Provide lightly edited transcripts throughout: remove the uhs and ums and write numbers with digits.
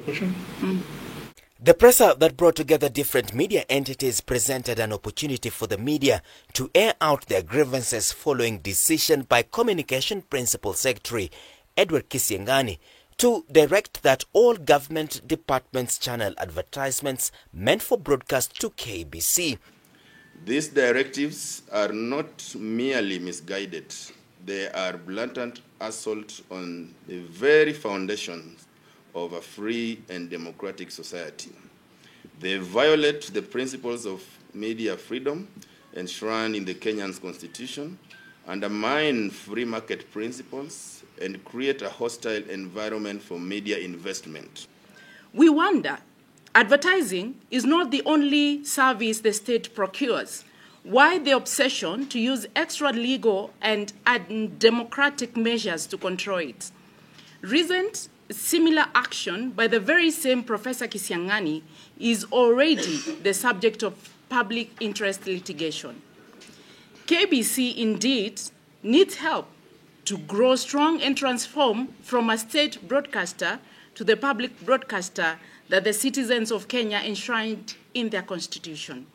Question? The presser that brought together different media entities presented an opportunity for the media to air out their grievances following decision by Communication Principal Secretary Edward Kisiangani to direct that all government departments channel advertisements meant for broadcast to KBC. These directives are not merely misguided. They are blatant assault on the very foundation of a free and democratic society. They violate the principles of media freedom enshrined in the Kenyan constitution, undermine free market principles, and create a hostile environment for media investment. We wonder, advertising is not the only service the state procures. Why the obsession to use extra legal and undemocratic measures to control it? Recent similar action by the very same Professor Kisiangani is already the subject of public interest litigation. KBC indeed needs help to grow strong and transform from a state broadcaster to the public broadcaster that the citizens of Kenya enshrined in their constitution.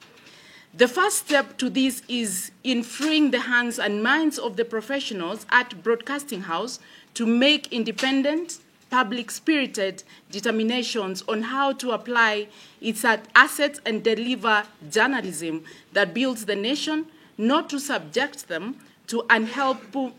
The first step to this is in freeing the hands and minds of the professionals at Broadcasting House to make independent, public-spirited determinations on how to apply its assets and deliver journalism that builds the nation, not to subject them to unhelpful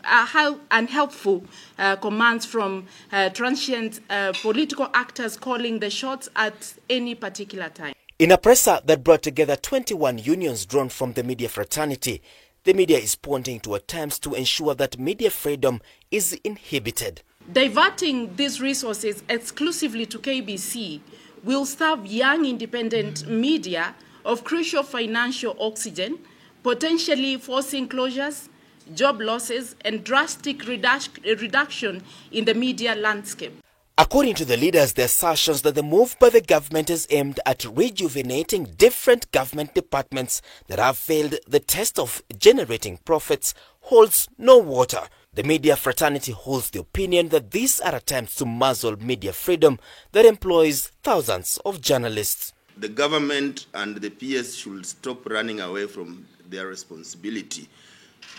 commands from transient political actors calling the shots at any particular time. In a presser that brought together 21 unions drawn from the media fraternity, the media is pointing to attempts to ensure that media freedom is inhibited. Diverting these resources exclusively to KBC will starve young independent media of crucial financial oxygen, potentially forcing closures, job losses, and drastic reduction in the media landscape. According to the leaders, the assertions that the move by the government is aimed at rejuvenating different government departments that have failed the test of generating profits holds no water. The media fraternity holds the opinion that these are attempts to muzzle media freedom that employs thousands of journalists. The government and the PS should stop running away from their responsibility.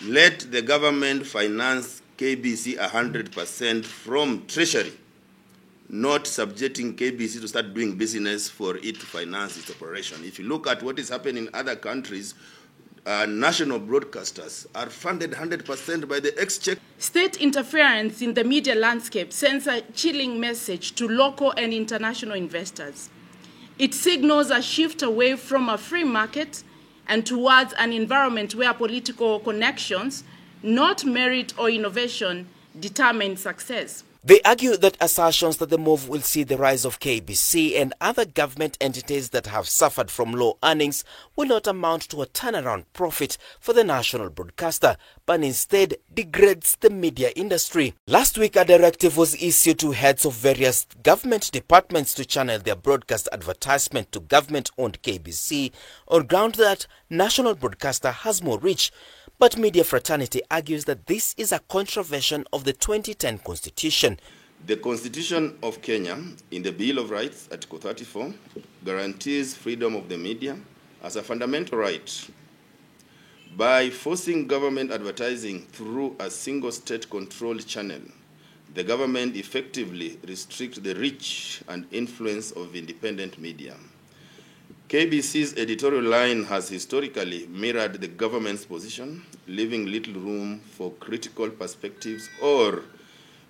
Let the government finance KBC 100% from Treasury, not subjecting KBC to start doing business for it to finance its operation. If you look at what is happening in other countries, national broadcasters are funded 100% by the exchequer. State interference in the media landscape sends a chilling message to local and international investors. It signals a shift away from a free market and towards an environment where political connections, not merit or innovation, determine success. They argue that assertions that the move will see the rise of KBC and other government entities that have suffered from low earnings will not amount to a turnaround profit for the national broadcaster, but instead degrades the media industry. Last week, a directive was issued to heads of various government departments to channel their broadcast advertisement to government-owned KBC on ground that national broadcaster has more reach. But media fraternity argues that this is a contravention of the 2010 Constitution. The Constitution of Kenya, in the Bill of Rights, Article 34, guarantees freedom of the media as a fundamental right. By forcing government advertising through a single state-controlled channel, the government effectively restricts the reach and influence of independent media. KBC's editorial line has historically mirrored the government's position, leaving little room for critical perspectives or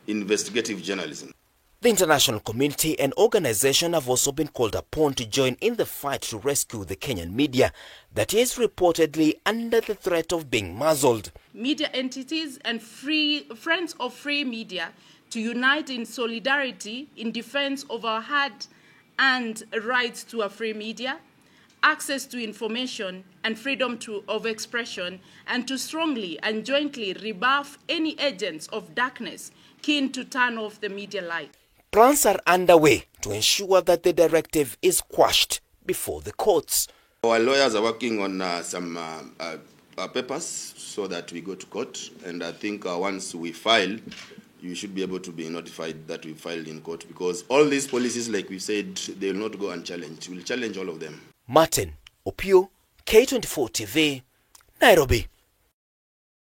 investigative journalism. The international community and organization have also been called upon to join in the fight to rescue the Kenyan media that is reportedly under the threat of being muzzled. Media entities and friends of free media to unite in solidarity in defense of our hard-earned rights to a free media, access to information and freedom of expression, and to strongly and jointly rebuff any agents of darkness keen to turn off the media light. Plans are underway to ensure that the directive is quashed before the courts. Our lawyers are working on some papers so that we go to court, and I think once we file, you should be able to be notified that we filed in court, because all these policies, like we said, they will not go unchallenged. We'll challenge all of them. Martin Opio, K24 TV, Nairobi.